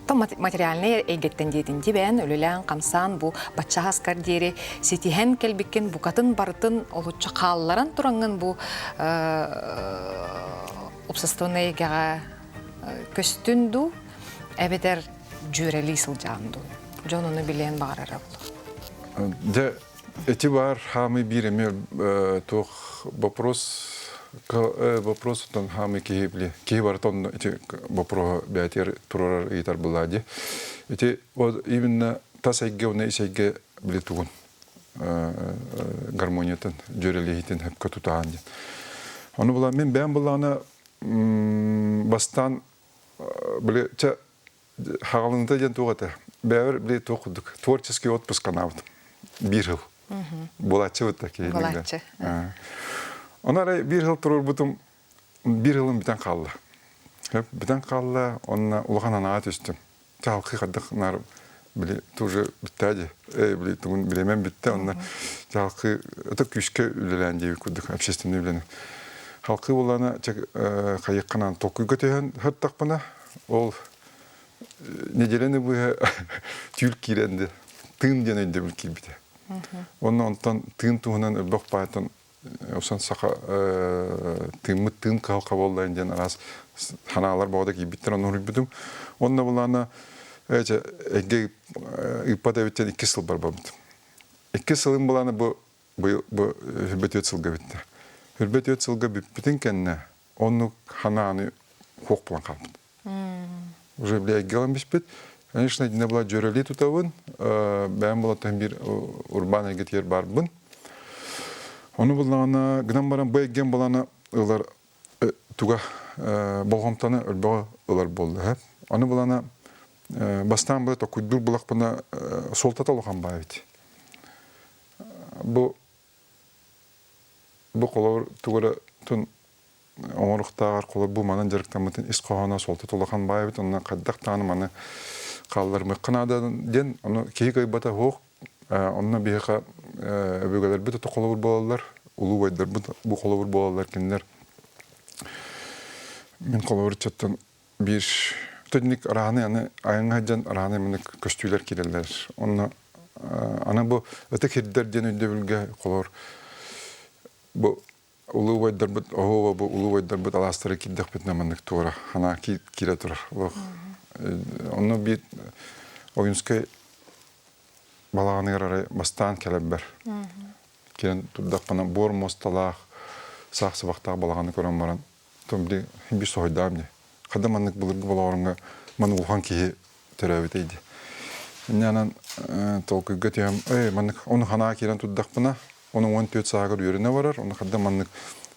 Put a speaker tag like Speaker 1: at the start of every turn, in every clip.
Speaker 1: Там материальный эгеттен дейдинди бән өлелән камсан бу батча хаскар дери сетиһен келбиккен букатын бартын олучча каалларан турангын бу обсастонайгага көстүнду эбетер жүрели сылжанду. Жонуну билен багарара бул.
Speaker 2: Да, эти бар хамы биреме тох вопрос тон хамы кибли кибар тон эти вопрос бятер турар итар булади. Эти вот именно тасайге уна исайге билетугун гармониятын жүрелейтин хеп көтутаанди. Аны була мен бән буланы бастан биле ча хагалында жан тугата. Бәвер биле токудук. Творческий отпуск анавд. Bir yıl. Bulatçı vıtta ki.
Speaker 1: Bulatçı.
Speaker 2: Onlara bir yıl turur butum bir yılın biten kaldı. Hep biten kaldı. Onunla uluğan anaat üstüm. Çalkı kaddık nar bile tuğu bittadi. Bile tuğun bilemem bitti. Onunla çalkı atık küçke ülelendi kuduk. Общественный üleni. Halkı olana kayıkkanan tokuy götüyen hırtak bana. Ol neceleni bu tül kirendi. Tığın diyen önde ülke bide. Ondan tığın tuğunan öbek bayatan olsan saka tığın kalka bollayın diyen aras hanalar bağda ki bitter onu hürbüdüm. Onunla bulana ege ipada evitten 2 yıl barbabıdım. 2 yılın bulana bu hürbet öt yılga bitti. Hürbet öt yılga bitin kendine onu hananı hok bulan kalbıdı. Уже бля gelmiş bit. Конечно, не было жөрели тутавын, бәм была там bir урбан егет yer барбын. Onu bulana gınan baran bu egen bulana ılar tuga bolğamtаны ölböğü ılar boldu hep. Onu bulana bastan böyle takuydur bulak bana soltata olğan bayıt. Bu kolor tugara tun oңоруктагар колор бу манан жарыктамытын ис когона солтата олğan bayıt. Ondan kaddaq tanımаны kallar mıkkınadan den onu keyik bata hoq onunla bir ha öbürgeler bütün kolabur boğalar ulu vaydır bu kolabur boğalar kimler men kolabur çattan bir teknik arağını yani ayın haccan arağını men köstüler kirler onunla ana bu ötek hidder den önde bilge kolabur bu ulu vaydır bu o bu ulu vaydır bu alastırı kiddak bitnemenlik tora hana ki kiretur onu bir oyunskay balağını yararı bastan kelebber. Kiren tutdak bana bor mostalaq saqsı vaqtaq balağını koran baran. Tom bir soydam ne. Qadamanlık bulurgu balağırınga manı uhan ki teröviteydi. Yanan tolku götüyem manık onu hana kiren tutdak bana onun 14 sağır yörüne varar. Onu qadamanlık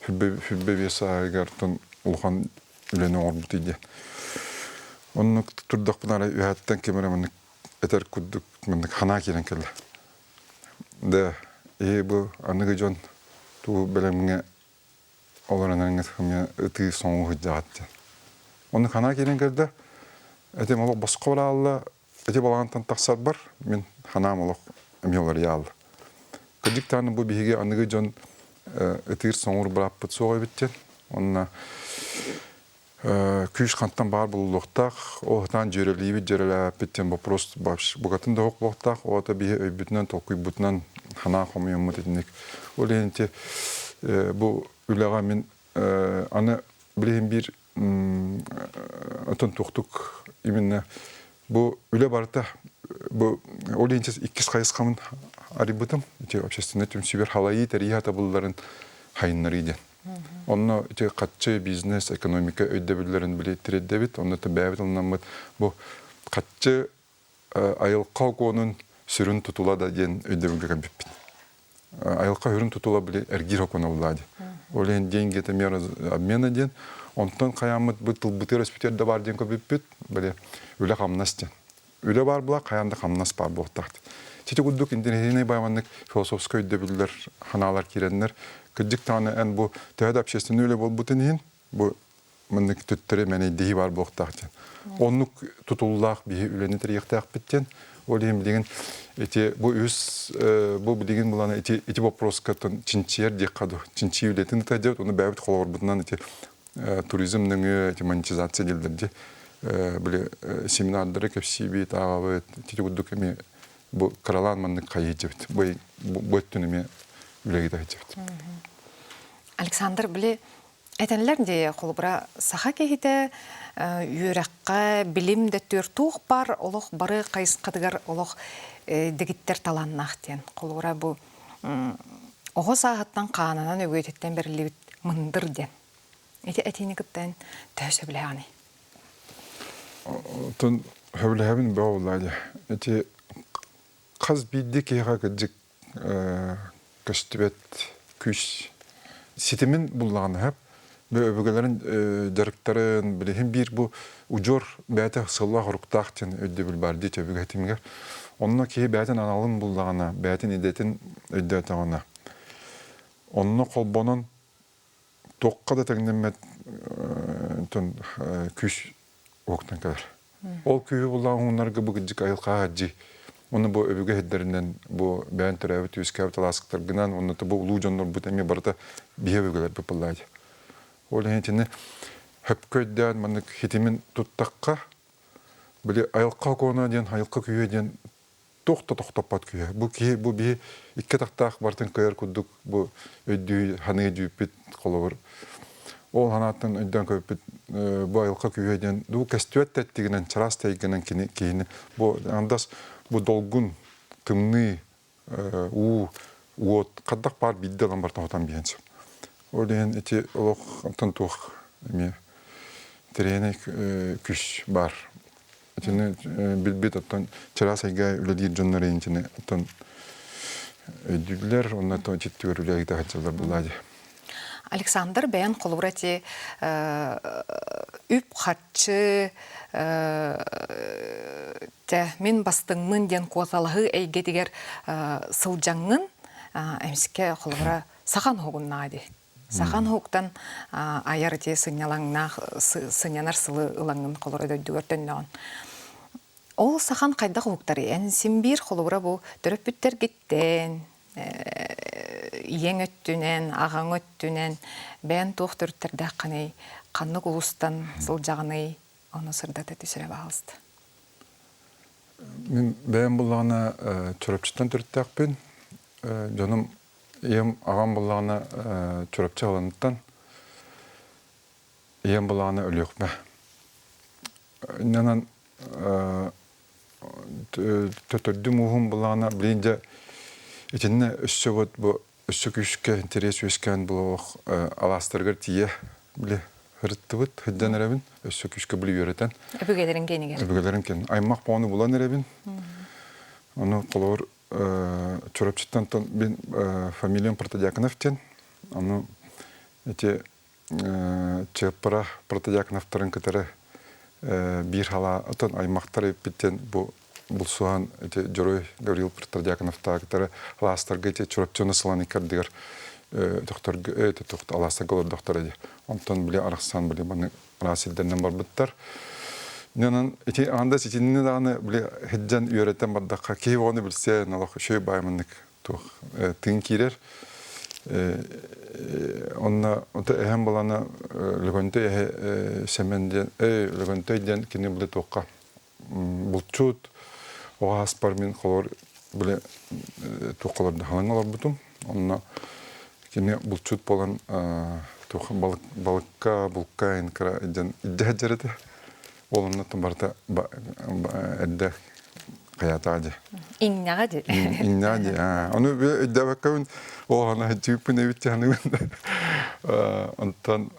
Speaker 2: hübbe bir sağır ton uhan üleni orbutuydu. Onu tuturduk bunlara üyetten kemeremenlik eter kudduk mendik hana kiren kelle. De bu anıgı jon tu belemine olaranın etmeye eti sonu hüccattı. Onu hana kiren kelle etem olup başka ola alla eti balağıntan taksat var men hanam olup emiyolar yağlı. Kıcık tane bu bihige anıgı jon etir sonu bırakıp soğuy bitten. Onunla küş kanttan bar bululuqtaq, oğdan jöreliyi jörelep bitten вопрос bugатын da ok boqtaq, o da bir öybütünden tokuy butnan hana qomuyon mu dedinik. O lente bu ülağa men ana bileyim bir atan toqtuk iminne bu üle barda bu o lente 2 qayısqamın aribıtım. Общественный tüm süper halayı teriha tabulların hayınlarıydı. Onu işte katçı biznes, ekonomika ödebilirlerini bilettir debit. Onu da beyabet anlamı bu katçı ayılqa konun sürün tutula da diyen ödebilirken bipin. Ayılqa ürün tutula bile ergir okona uladı. Olen деньги это мера обмена ден. Ondan kıyamet bu tıl bıtı respektör de var diyen ko bipit. Böyle öyle kamnas diyen. Öyle var bula kıyamda kamnas var bu otaktı. Çeçe kudduk internetine baymanlık filosofik ödebilirler, hanalar kirenler. Kıcık tane en bu tehdit общественный öyle bol butenihin bu mendik tüttüre meni dehi var bu otaktı. Onluk tutululak bir ülenidir yıktak bitten. Olayım bilgin eti bu üs bu bilgin bulana eti вопрос katan çinçiyer dikkadı. Çinçi ületin tecavüt onu beyabet kolor bundan eti turizmnin eti monetizasyon edildi. Böyle seminarları kapsi bir tağabı tituguduk emi bu karalan manlık kayıcıbıt. Bu ettinimi ülegi dağıcıbıt.
Speaker 1: Александр біле әтәнләр де қолыбыра саха кехите юраққа білім де түртуқ бар, олық бары қайысқадығар олық дегіттер таланнақтен. Қолыбыра бұл оғы сағыттан қанынан өгейтеттен берілі мұндыр ден. Эти әтені күттен төсі біле аны.
Speaker 2: Тон хөбләбин баулады. Эти қаз бидде кейға кәджік көстібет күш сетемен бұллағаны әп. Бö öbürgelerin direktörün bilehim bir bu ucur bäte sıllah ruktaqten ödde bil bardi töbüge timger. Onunla ki bäten analım bullağına, bäten idetin ödde tağına. Onunla kolbonun toqqada tegnemet ton küş oktan kadar. Ol küyü bullağın onlarga bu gıcık ayılqa hacı. Onu bu öbüge hedderinden bu bäten törəvit yüzkəvit alasıqlar gınan onu da bu ulu jonlar bu temi barda bihe öbügeler bıpıllaydı. Öyle hentini hep köyden manık hitimin tuttakka böyle ayılqa kona diyen ayılqa küye diyen toqta pat küye. Bu bir iki taktaq bartın kayar kudduk bu ödüğü hanıya düğüpit kolabır. Ol hanatın ödden köpüt bu ayılqa küye diyen bu kestüet ettiğinden çaras teyginen kini bu andas bu dolgun tımnı uot kaddaq par bidde lan bartın hotan biyensin. Öyle eti olaq tantuq mi trene küş bar. Etini bilbet atan çarasayga öyle jonları içine atan ödüller onlar da ciddi örüleği de hacılar buladı.
Speaker 1: Александр бәйін қолыбырати үп қатшы мен бастыңмын ден қуаталығы әйге дегер сылжаңын әмсікке қолыбыра сақан хоғыннады. Сахан хуктан аярте сынялаңна сынянар сылы ылаңын колорой дөйдүгөртөн. Ол сахан кайда хуктары эн симбир колора бу төрөпүттер гиттен иең өттүнен агаң өттүнен бен тохтурттерде каны канны улустан сылжагыны аны сырдата түсүрө баалысты.
Speaker 2: Мен бен булана төрөпчүтөн төрттөкпүн. Жаным Ем ağam bulağına çorapçı olanıktan ем bulağına ölüyor be. İnanan tötürdüm uğum bulağına bilince içinde üstü bu üstü küçükke interes üsken bu alastırgır tiye bile hırttı bud hıddan erebin üstü küçükke bile yöreten.
Speaker 1: Öbügelerin geni gel.
Speaker 2: Öbügelerin geni. Aymak bağını bulan erebin. Onu kolor çorapçıdan ben familiyam Протодиаконовтен. Onu ete çepara Протодиаконовтарын кытары bir hala atan aymaktар bitten bu bulsuhan ete Jorой Гаврил Протодиаконовта кытары halastırga ete çorapçını sılan ikar diğer doktor ete doktor halastırga olur doktor edi. Ondan bile arassan bile bana rasillerden var bittar. Nenen eti anda seçinini de anı bile heccan öğreten bardakka ki onu bilse nalık şey baymanlık tuh tinkirer. Onna o hem balana lügante semenden lüganteyden kini bile toka bulçut o hasparmin kolor bile tokalar da halan olur butum. Onna kini bulçut bolan tuh balıkka bulka inkara eden iddiacerede. Olumlu tumbarda edde hayata acı.
Speaker 1: İnnadı.
Speaker 2: İnnadı. Onu bir edde bakayım. O ana cüpün evit canım. Ondan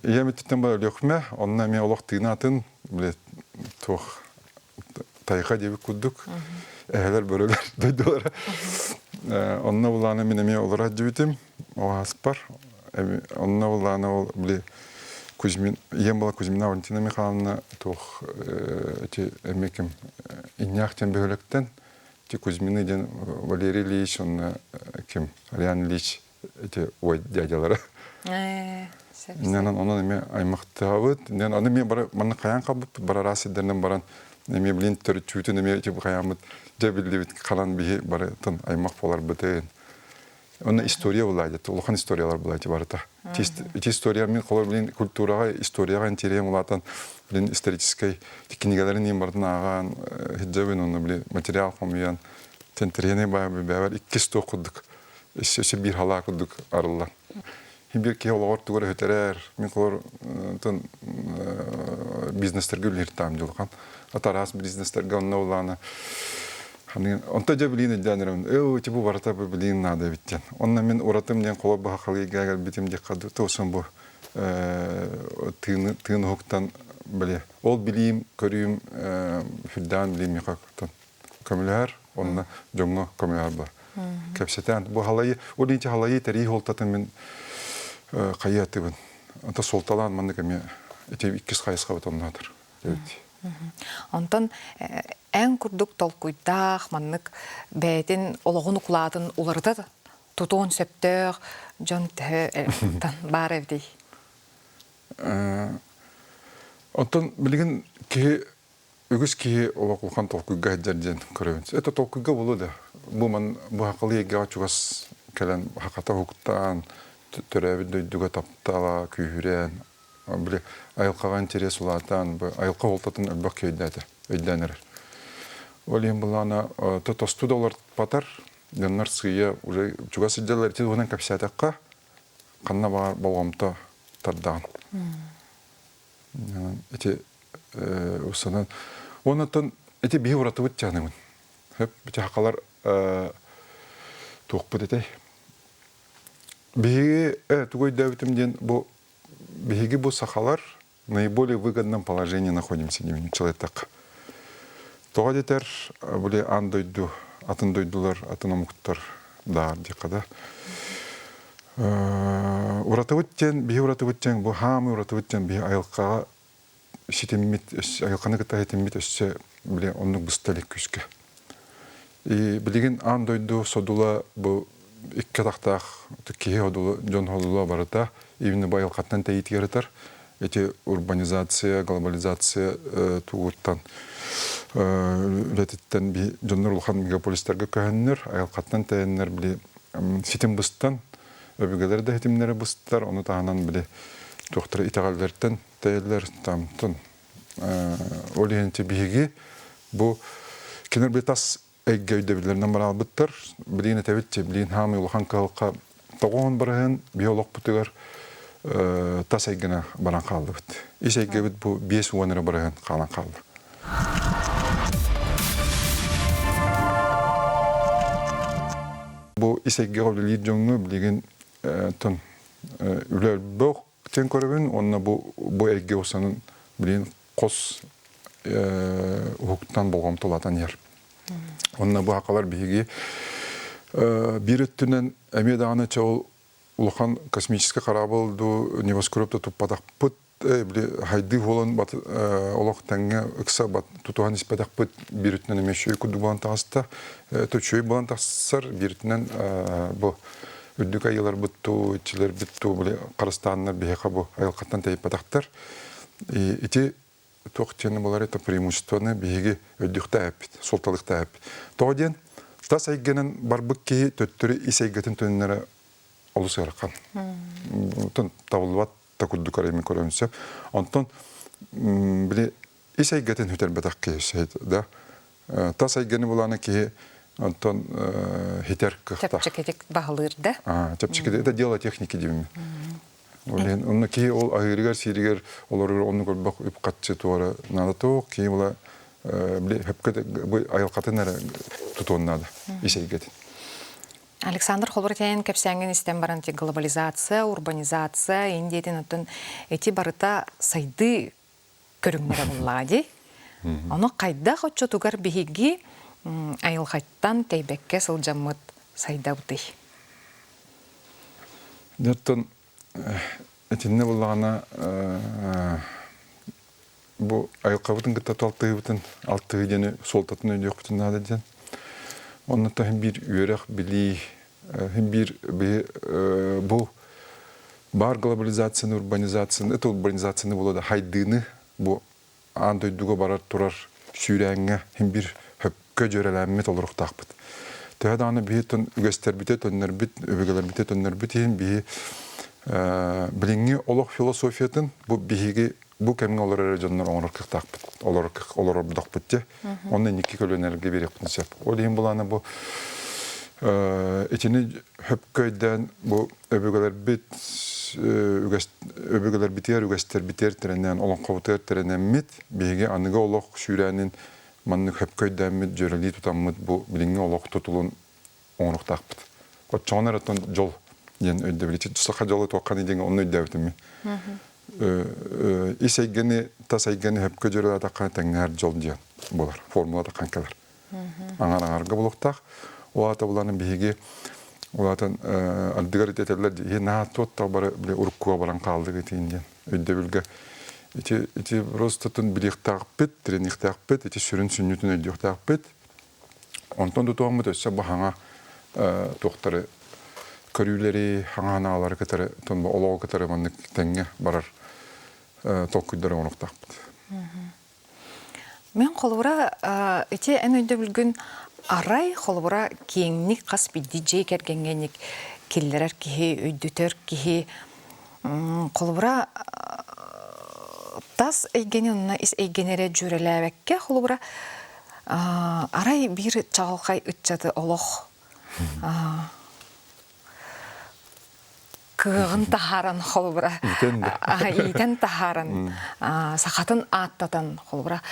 Speaker 2: yemetten böyle yok mu? Onunla mi olak tığnatın bile toh tayga diye kurduk. Ehler böyleler duydular. Onunla bulana minemi olarak cübütüm. O haspar. Onunla bulana bile Kuzmin, ем была Кузьмина Валентина Михайловна, тух эти эмеким иньяхтен бөгөлөктен, эти Кузьмины ден Валерий Ильич, он ким Ариан Ильич, эти ой дядялары. Ненен онун эме аймактабыт, нен аны мен бара маны каян кабып, бара расидерден баран эме билин төрүчүтүн эме эти каямыт жебилдибит калан бии бара тын аймак болар бытын. Оны история булайды, улахан историялар булайды барыта. история мен колор билин культурага, историяга интерес улатан билин исторической книгаларын нем бардын аган хиджабын оны биле материал комуян тентерене бабар 200 окудук. Эссе бир хала кудук арылла. Бир ке олор тугар хөтерер, мен колор тон бизнестерге үлертам жолкан. Атарас бизнестерге онна улана. Онта жа билин жанерым. Типу барата билин надо биттен. Онна мен уратым ден коло бахалга гагар битим де каду тосын бу тыны хоктан биле. Ол билим көрүм хүлдан билим якактан. Көмөлөр, онна жоңго көмөлөр бар. Кепсетен бу халайы, олинче халайы тарих олтатын мен каятыбын. Ата солталан мандык эме эте 2 кайыска батоннадыр.
Speaker 1: Онтон әң күрдік толкуйдақ маннык бәйтін олығын ұқылатын уларда тұтуын сөптіғ жон бар әвдей.
Speaker 2: Онтон білген ке үгіз ке олық ұлған толкуйға әджерден көрөбінс. Это толкуйға болу да. Бұл хақылы еге ачуғас кәлін хақата хуқтан түрәбі дөйдіға таптала күйірен. Біле айылқаға интерес ұлатан, айылқа олтатын өлбақ көйдәнер. Ол ең бұлана $100 патар, дөннар сүйе уже чуға сүйделер, тез онын кәпсиятаққа қанна болғамта тардаған. Эти усанан оннан эти бие ураты бит жанымын. Хеп бите хакалар тоқ бит бие тугой давитимден бу беги бу сахалар наиболее выгодном положении находимся не человек. Тога детер буле андойду атындойдулар атынамуктар дар дикада. Уратыбыттен бие уратыбыттен бу хамы уратыбыттен бие айылкага шитеммит айылканы кытайтеммит өссө биле оннук бысталек күскө. И билеген андойду содула бу икки тактак тикке одулу жон холула барыта именно байылкаттан тейит яратар. Эти урбанизация, глобализация тугуттан лететтен би жоннор улхан мегаполистерге көһөннөр, айылкаттан тейиннер биле ситем быстан өбүгелер да хетимнери быстар, оны таанан биле доктор итагаллерден тейиллер тамтын. Олиенти биги бу кинер бетас эггейде билернен барал биттер, билин тебитчи билин хамы улхан калка тогон барын биолог бутыгар тасайгына баран қалды бит. Исайге бит бу 5 уаныры баран қалан қалды. Бу исайге олли жоңну билген тон үлөр бок тен көрөбүн, онна бу эге осанын билин кос хуктан болгом толатан ер. Онна бу акалар биги бир өттүнөн эмеданы чол улхан космический корабль ду небоскребта туппадак пыт хайды болон бат олох таңга ыкса бат тутуган испадак пыт биритнен эмешүй куду балантаста төчөй балантасар биритнен бу үдүк айылар бутту ичилер битту биле карыстаннар бехка бу айылкаттан тейпадактар ити токтене болар это преимуществоны беги өдүктә әп солталыкта әп тоден тас айгенен барбык ки төттүрү исайгатын төннәре олусаракан. Онтон табылбат такудду караймен көрөмсө. Онтон биле исайгатын хөтөрбатак кесет да. Тасайганы буланы ки онтон хитер кыхта.
Speaker 1: Чапчыкетик багылыр да.
Speaker 2: Чапчыкет это дело техники дим. Олен онны ки ол айыргар сиригер олар онны көрбөк үп катчы туара надо то ки була биле хепкет бу айылкатынара тутуоннада исайгатын.
Speaker 1: Александр Холбертян кепсәңген истен баранти глобализация, урбанизация, индиетен атын эти барыта сайды көрүңнәре буллади. Аны кайда хоччо тугар биһиги айылхаттан тейбекке сылжаммыт сайдауды.
Speaker 2: Дәттен этинне буллагана бу айылкабытын гытаталтыбытын алтыгыны солтатын өйөктүн нададен. Онны тахим бир үйрәк били, бир бу бар глобализацияны, урбанизацияны, это урбанизацияны булады хайдыны, бу андойдуга барар турар сүйрәңгә, бир хөпкө жөрәләммет олырук тақпыт. Тәһәдә аны бит үгәстер бит, төннәр бит, өбөгәләр бит, төннәр бит, би Билинги олох философиятын бу биһиги бу кемге олар жоннор оңор кыктакпыт. Олар будакпыт те. Онны ники көлөнерге береппин сеп. Ол эм буланы бу итини хөпкөйдөн бу өбөгөлөр бит өбөгөлөр битер үгөстер битер теренен олон кобутер теренен мит биһиги аныга олох шүрәнин манны хөпкөйдөн мит жөрөли тутаммыт бу билинги олох тутулун оңоруктакпыт. Вот чонаратын жол ен өйдөбүлүчү тусака жолу токканы деген онну өйдөбүтүм. Исейгени тасайгени хөпкө жөрө атакка теңер жол диен болар. Формулада канкалар. Аңар-аңарга булуктак. Оата буланы биһиги олатын алдыгар этелер на тот табары биле уруккуга баран калды тиинден. Өйдөбүлгө ити ростотун биликтагпыт, трениктагпыт, ити сүрүн сүннүтүн өйдөктагпыт. Онтон тутуамыт өссө бахаңа тоқтары көрүүлери хаңаналары кытары тон олоо кытары маннык теңге барар толкуйдары оноктакпыт.
Speaker 1: Мен холбура эти эн өйдө бүлгүн арай холбура кеңник кас бидди жей кергенгеник киллерер кихи өйдөтөр кихи холбура тас эйгенинна ис эйгенере жүрелебекке холбура арай бир чагылкай ытчаты олох кыгын тахаран холбура итен тахаран сахатын аттатан холбура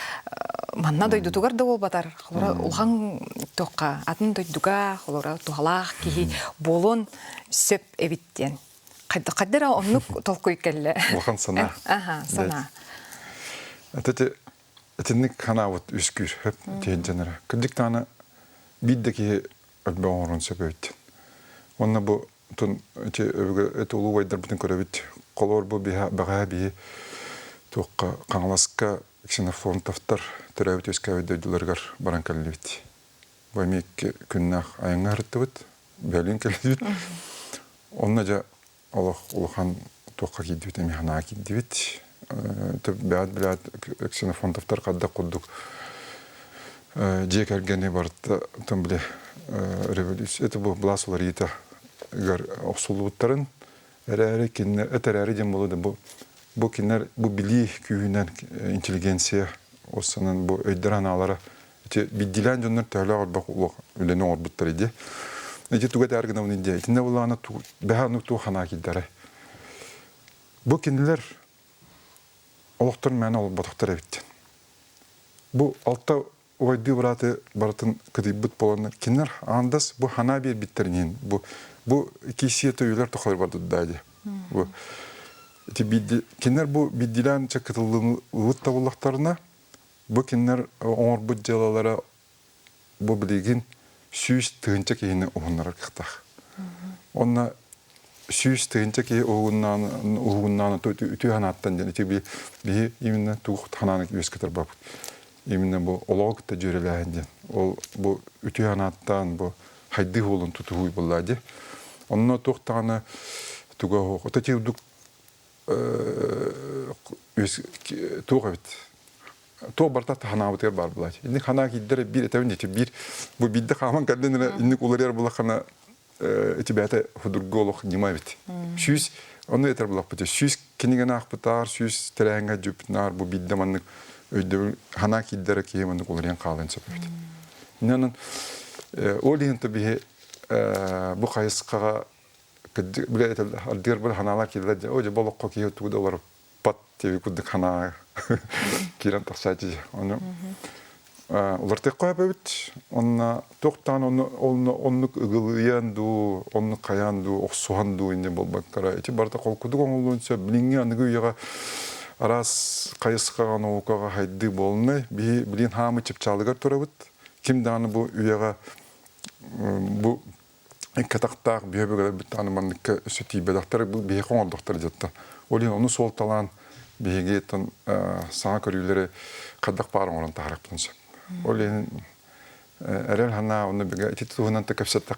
Speaker 1: манна дойдутугар да болбатар холбура улхан токка атын дойдуга холбура тухалах кихи болон сөп эбиттен кайдыра оннук толкуй келле
Speaker 2: Улхан сана.
Speaker 1: Сана.
Speaker 2: Этинник хана вот үскүр хөп тенженера. Кырдык таны биддеки өлбөңөрөн сөбөйт. Онна бу тун эти улуайдар бутун көрөбүт. Колор бу бага би токка каңласка ксенофонтовтар төрөбүт өскөйдөдүлөргөр баран келбит. Бу эмек күннах айыңартыбыт, бөлүн келбит. Онна жа улхан токка кийдибит, эми хана кийдибит. Бәд ксенофонтовтар кадда куддук жек эргени барытта тон биле революция это бу бласулар ита гар осулуттарын эрәри кинер этерәри дем болду бу кинер бу били күйүнөн интеллигенция осанын бу өйдөраналары эти биддилен жоннор төлө албак улук үлене орбуттар иди эти тугат аргынын иди тинде буланы баанук ту хана киддары бу кинилер олоқтар мәні ол батықтар әбіттен. Бұл алта ойды баратын кідейбіт боланы кенер андас бұл хана бер біттерінен. Бұл кейсиеті өйлер тоқалар барды дәді. Кенер бұл бидділен чакытылын ұлытта болақтарына бұл кенер оңыр бұд жалалары бұл білеген сүйіс тұғынша кейіні оғынлар қықтақ. Онына сүйіс тыгынча ки угуннаны үтү ханаттан жана би именно тугук хананы өскөтөр бап. Именно бу ологта жөрөләгән. Ол бу үтү ханаттан бу хайды болун тутуй булады. Онно токтаны туга отати дук тугабит. То барта ханабытер бар булат. Инде хана киддер бир этевинде бир бу бидде хаман кадденер инде уларер булахана эти бята худурголох немавит. Шүс оны этер булак бите. Шүс кинеген акпытар, шүс тереңге жүпнар бу биддеманны өйдө хана киддер киеманы колорен калын сөпөт. Нанын ол ентө би бу кайыскага биле алдыр бул ханалар килде. Оже болокко киет тудалар пат теби кудык хана кирен тасачы. Оны уларты кайбыт. Онна токтан оннук ыгылыянду, оннук каянду, оксуанду инде болбаккара. Эти барда колкудук оңолунча билинге аныгы уяга арас кайыскаган оокага хайды болмай, билин хамы чыпчалыгар турабыт. Ким даны бу уяга бу катактак бүйөбөгө бит аныманыкка сөти бедактар бу бейхон олдуктар жатта. Олин ону солталан беге тон саңа көрүлөрү кадак барын орун тараппынча. Олин эрел хана оны беге титуунан капсата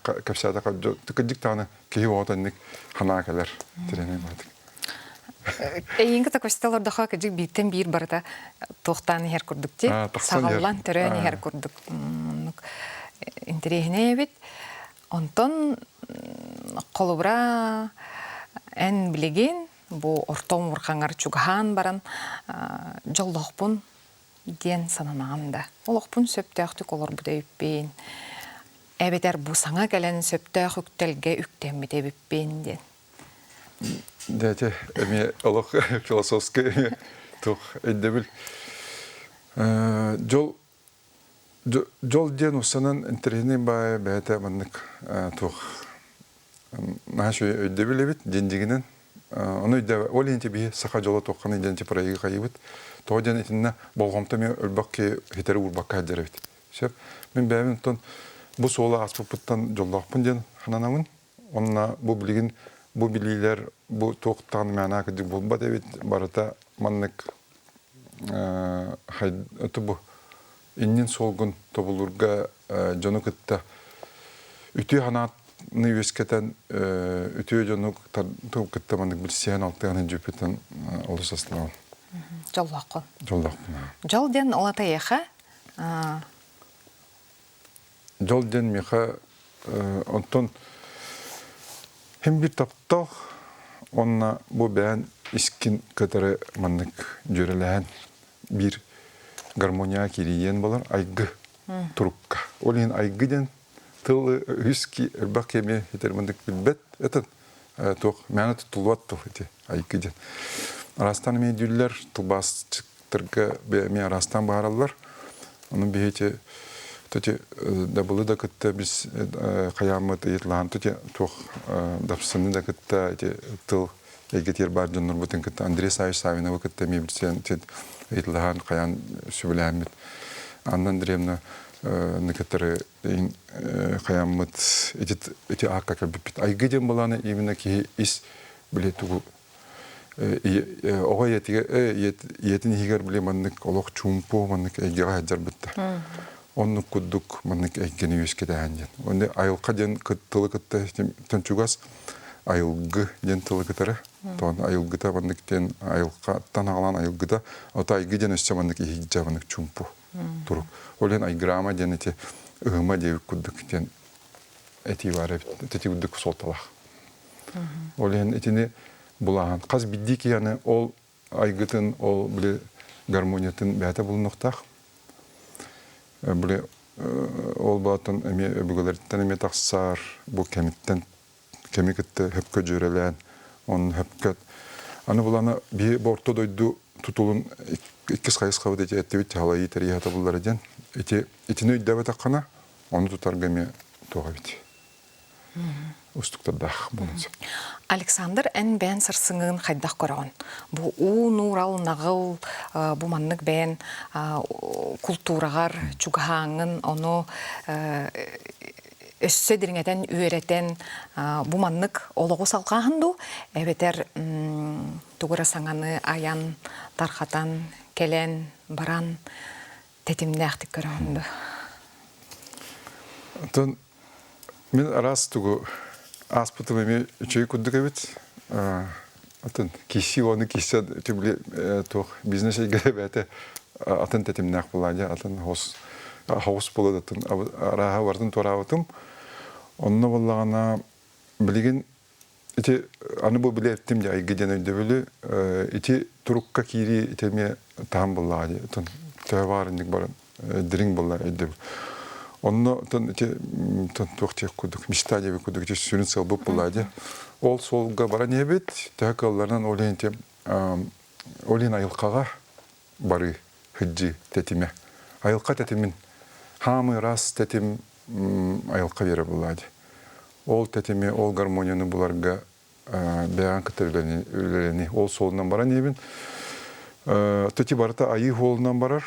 Speaker 2: тыкыдык таны кийотанник хана келер тирене бадык.
Speaker 1: Эйинге такосталар даха кыжык биттен бир барда тохтаны хер курдук те. Сагаллан төрөне хер курдук. Интерехне бит. Онтон колубра эн билеген бу ортом уркаңар чугахан баран жолдохпун ден сананаганда. Олохпун сөптөктүк олор бу дейбин. Эбетер бу саңа келен сөптөх үктелге үктемби дейбин ден.
Speaker 2: Дәте, эме олох философский тух эддебил. Жол ден усанан интернетин бай бәте маннык тух. Нашу эддебил бит дендигинен. Оны да оленте би саха жоло токкан иденти проекты кайбыт. Тооден итинне болгомто мен өлбөкке хетер урбакка деребит. Шеп мен бәвин тон бу сола аспыптан жолдокпун ден хананамын. Онна бу билигин бу билилер бу токтан мана кыды болба дебит барата маннык хай бу иннин солгун тобулурга жонукытта үтү ханатны вескетен үтү жонук тобукытта маннык билсен алтыганы жүпүтен олусаслау.
Speaker 1: Жолдоккун.
Speaker 2: Жолдоккун.
Speaker 1: Жол ден олатаяха.
Speaker 2: Жол ден меха онтон hem bir taptaq onna bu bən iskin qatarı manlık jörelən bir гармония kiriyen bolar aygı turukka. Olin aygıdan tıl hüski bakemi hitermandık bilbet etin toq məni tutulvat toqti aygıdan. Arastan medüller tubas çıktırga me arastan baharallar. Onun behete Тоти да было да кытта biz каямыт итлан тоти тох дапсыны да кытта эти тыл эгетер бар жоннор бутын кытта Андрей Савинова кытта мебилсен тет итлан каян сүбүләмит андан дремна некоторые каямыт эти акка бит айгыден баланы именно ки ис билетугу ого етин хигер биле маннык олох чумпу маннык эгега хаджар битта Onu kudduk manık ekgeni yüzkede hangen. Onu ayılqa den kıttılı kıttı tönçügaz ayılgı den tılı kıtırı. Ton ayılgıda manık den ayılqa tan ağlan ayılgıda. Ota aygı den üstçe manık ihicca manık çumpu turuk. Olen aygrama den eti ığıma devik kudduk den eti var eti kudduk soltalaq. Olen etini bulağın. Qaz biddik yani ol aygıtın ol bile garmoniyatın bәті bulunуқтақ. Böyle olbatın öbürlerden eme taksar bu kemikte hepke jörelen on hepke anı bulana bir borto doydu tutulun iki sayıs kavda ettivit halayı teriyata bullar eden etini davet akana onu tutar gemi toğabit. Ustukta dağ bulunsa.
Speaker 1: Александр ән бән сырсыңын қайдақ көріғын. Бұ нұрал нағыл, бұ маннық бән культурағар чүгіғаңын, оны өссө диріңетен үйеретен бұ маннық олығы салқағынду, әбетер тұғыра саңаны аян, тарқатан, келен, баран, тетімді әқтік көріғынды.
Speaker 2: Мен арас тұғы Аспытым эми үчөй күддүк эбит. Атын киши оны киши түбүле тох бизнес эге атын тетимнак булады. Атын хос болот атын арага бардын торавытым. Онно боллагана билген ити аны бу билеттим же айгыден өйдөбүлү ити турукка кири итеме таам булады. Атын төварындык бар дирин булар өйдөбүл. Онно тон тохтек кудук мечта деп кудук же сүрүн салбып булады. Ол солга бара небет, такаллардан оленте олен айылкага бары хыджи тетиме. Айылка тетимин хамы рас тетим айылка бере булады. Ол тетиме, ол гармонияны буларга бәян кытырлени, ол солунан бара небин. Тети барата айы холунан барар.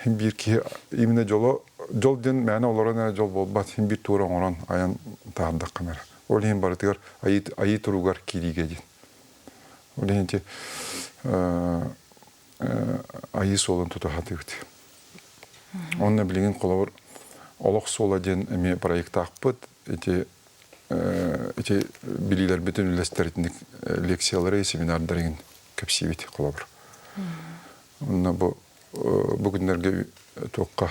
Speaker 2: Хим bir ki именно жол ден мәне оларына жол болбат хим bir тура оран аян тағында камера. Ол хим баратыгар айы туругар кириге ден. Ол хинте айы солын туту хатыгыт. Онна билген қолауыр олық сола ден эме проект ақпыт. Эти билилер бүтін үлестеретіндік лекциялары, семинардарын көпсейбет қолауыр. Онна бұл бүгүнлерге тоққа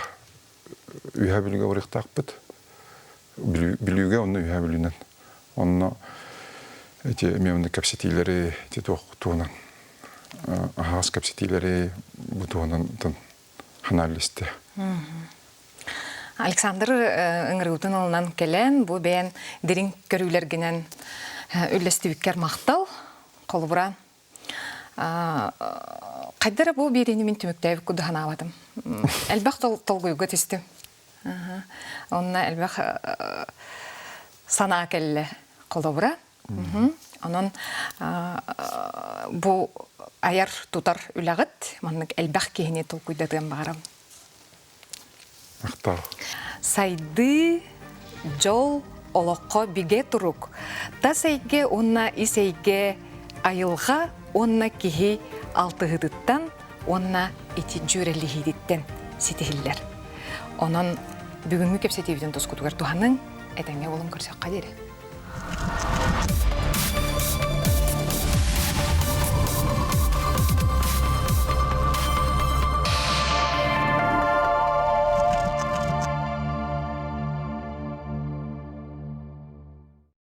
Speaker 2: үйә білуге орықты ақпыт. Білуге оны үйә білуінен. Онына эти мемный капситилери, эти туонан, агас капситилери бутуонан ханалисте.
Speaker 1: Александр ыңырыутын олынан келен, бұ бәйін дерін көрілергенен үлестібіккер мақтал, қолыбыра. Қайдары бұл берені мен түміктәйіп күді ханавадым. Әлбәқ толғыйға тесті. Онына әлбәқ сана кәлі қолыбыра. Онын бұл аяр тұтар үләғыт, манның әлбәқ кейіне толғыйдадығын бағарам.
Speaker 2: Ақтау.
Speaker 1: Сайды жол олоққа биге тұрук. Та сайге онна исейге айылға онна кихи алтығыдыттан, онна ити жүрелі хидіттен сетихиллер. Онын бүгінгі кепсетевден тұскутығыр туғаның әтәңе олым көрсеққа дері.